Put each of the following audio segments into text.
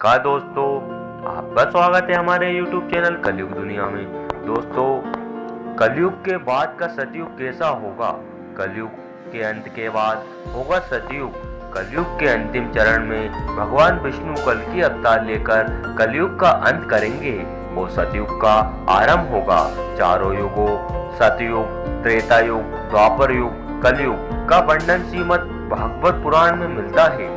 नमस्कार दोस्तों, आपका स्वागत है हमारे YouTube चैनल कलयुग दुनिया में। दोस्तों, कलयुग के बाद का सतयुग कैसा होगा? कलयुग के अंत के बाद होगा सतयुग। कलयुग के अंतिम चरण में भगवान विष्णु कल्कि अवतार लेकर कलयुग का अंत करेंगे और सतयुग का आरंभ होगा। चारों युगों सतयुग, त्रेता युग, द्वापर युग, कलयुग का वर्णन श्रीमद् भागवत पुराण में मिलता है,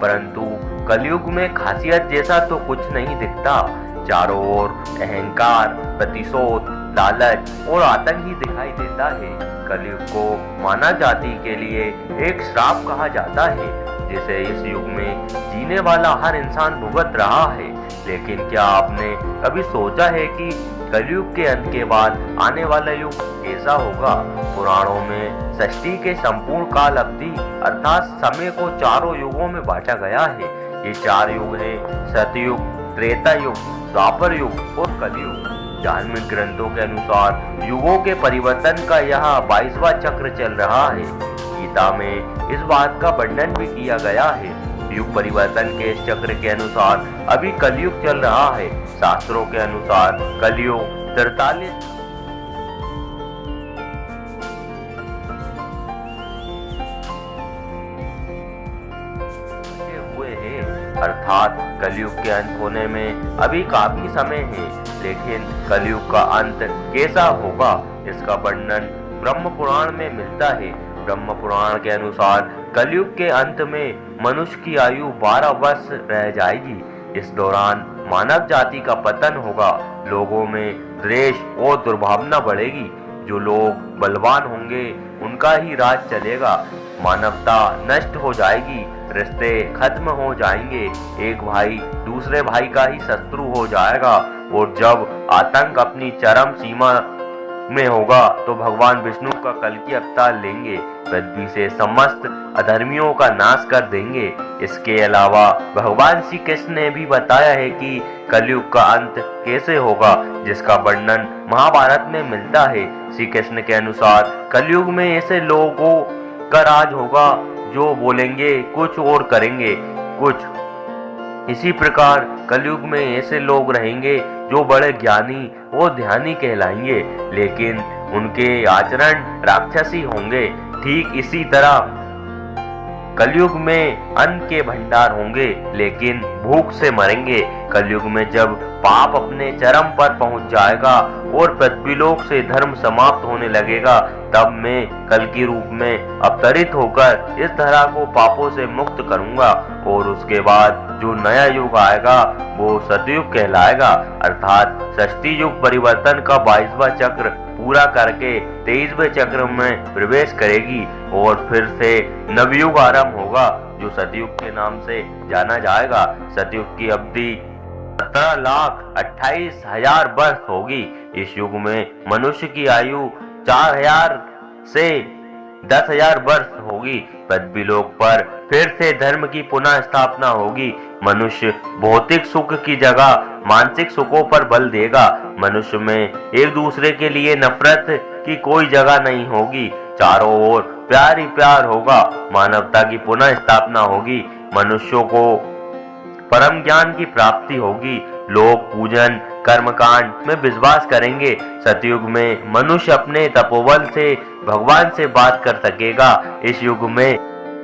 परंतु कलयुग में खासियत जैसा तो कुछ नहीं दिखता। चारों ओर अहंकार, प्रतिशोध, लालच और आतंक ही दिखाई देता है। कलयुग को मानव जाति के लिए एक श्राप कहा जाता है, जिसे इस युग में जीने वाला हर इंसान भुगत रहा है। लेकिन क्या आपने कभी सोचा है कि कलयुग के अंत के बाद आने वाला युग कैसा होगा? पुराणों में सृष्टि के संपूर्ण काल अवधि अर्थात समय को चारों युगों में बांटा गया है। ये चार युग हैं: सतयुग, त्रेता युग, द्वापर युग और कलयुग। धार्मिक ग्रंथों के अनुसार युगों के परिवर्तन का यह 22वां चक्र चल रहा है। गीता में इस बात का वर्णन भी किया गया है। युग परिवर्तन के इस चक्र के अनुसार अभी कलयुग चल रहा है। शास्त्रों के अनुसार कलयुग 43 हुए हैं, अर्थात कलयुग के अंत होने में अभी काफी समय है। लेकिन कलयुग का अंत कैसा होगा, इसका वर्णन ब्रह्म पुराण में मिलता है। ब्रह्म पुराण के अनुसार कलयुग के अंत में मनुष्य की आयु 12 वर्ष रह जाएगी। इस दौरान मानव जाति का पतन होगा। लोगों में द्वेष और दुर्भावना बढ़ेगी। जो लोग बलवान होंगे उनका ही राज चलेगा। मानवता नष्ट हो जाएगी, रिश्ते खत्म हो जाएंगे। एक भाई दूसरे भाई का ही शत्रु हो जाएगा और जब आतंक अपनी चरम सीमा में होगा तो भगवान विष्णु का कल्कि अवतार लेंगे। पृथ्वी से समस्त अधर्मियों का नाश कर देंगे। इसके अलावा भगवान श्री कृष्ण ने भी बताया है कि कलयुग का अंत कैसे होगा, जिसका वर्णन महाभारत में मिलता है। श्री कृष्ण के अनुसार कलयुग में ऐसे लोगों का राज होगा जो बोलेंगे कुछ और करेंगे कुछ। इसी प्रकार कलयुग में ऐसे लोग रहेंगे जो बड़े ज्ञानी और ध्यानी कहलाएंगे, लेकिन उनके आचरण राक्षसी होंगे। ठीक इसी तरह कलयुग में अन्न के भंडार होंगे, लेकिन भूख से मरेंगे। कलयुग में जब पाप अपने चरम पर पहुंच जाएगा और पृथ्वीलोक से धर्म समाप्त होने लगेगा, तब मैं कल के रूप में अवतरित होकर इस धरा को पापों से मुक्त करूंगा और उसके बाद जो नया युग आएगा वो सतयुग कहलाएगा। अर्थात सृष्टि युग परिवर्तन का 22वां चक्र पूरा करके 23वें चक्र में प्रवेश करेगी और फिर से नवयुग आरंभ होगा, जो सतयुग के नाम से जाना जाएगा। सतयुग की अवधि 17,28,000 वर्ष होगी। इस युग में मनुष्य की आयु 4,000 से 10,000 वर्ष होगी। पृथ्वीलोक पर फिर से धर्म की पुनः स्थापना होगी। मनुष्य भौतिक सुख की जगह मानसिक सुखों पर बल देगा। मनुष्य में एक दूसरे के लिए नफरत की कोई जगह नहीं होगी। चारों ओर प्यार ही प्यार होगा। मानवता की पुनः स्थापना होगी। मनुष्यों को परम ज्ञान की प्राप्ति होगी। लोग पूजन कर्मकांड में विश्वास करेंगे। सतयुग में मनुष्य अपने तपोबल से भगवान से बात कर सकेगा। इस युग में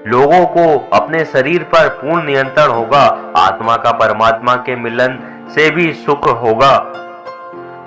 लोगों को अपने शरीर पर पूर्ण नियंत्रण होगा। आत्मा का परमात्मा के मिलन से भी सुख होगा।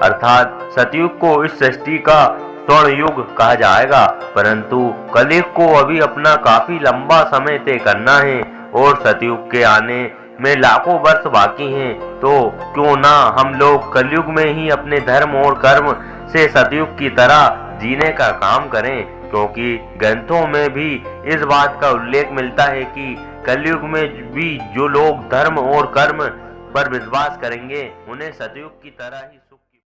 अर्थात सतयुग को इस सृष्टि का स्वर्ण युग कहा जाएगा, परंतु कलयुग को अभी अपना काफी लंबा समय तय करना है और सतयुग के आने में लाखों वर्ष बाकी हैं। तो क्यों ना हम लोग कलयुग में ही अपने धर्म और कर्म से सतयुग की तरह जीने का काम करें, क्योंकि ग्रंथों में भी इस बात का उल्लेख मिलता है कि कलयुग में भी जो लोग धर्म और कर्म पर विश्वास करेंगे उन्हें सतयुग की तरह ही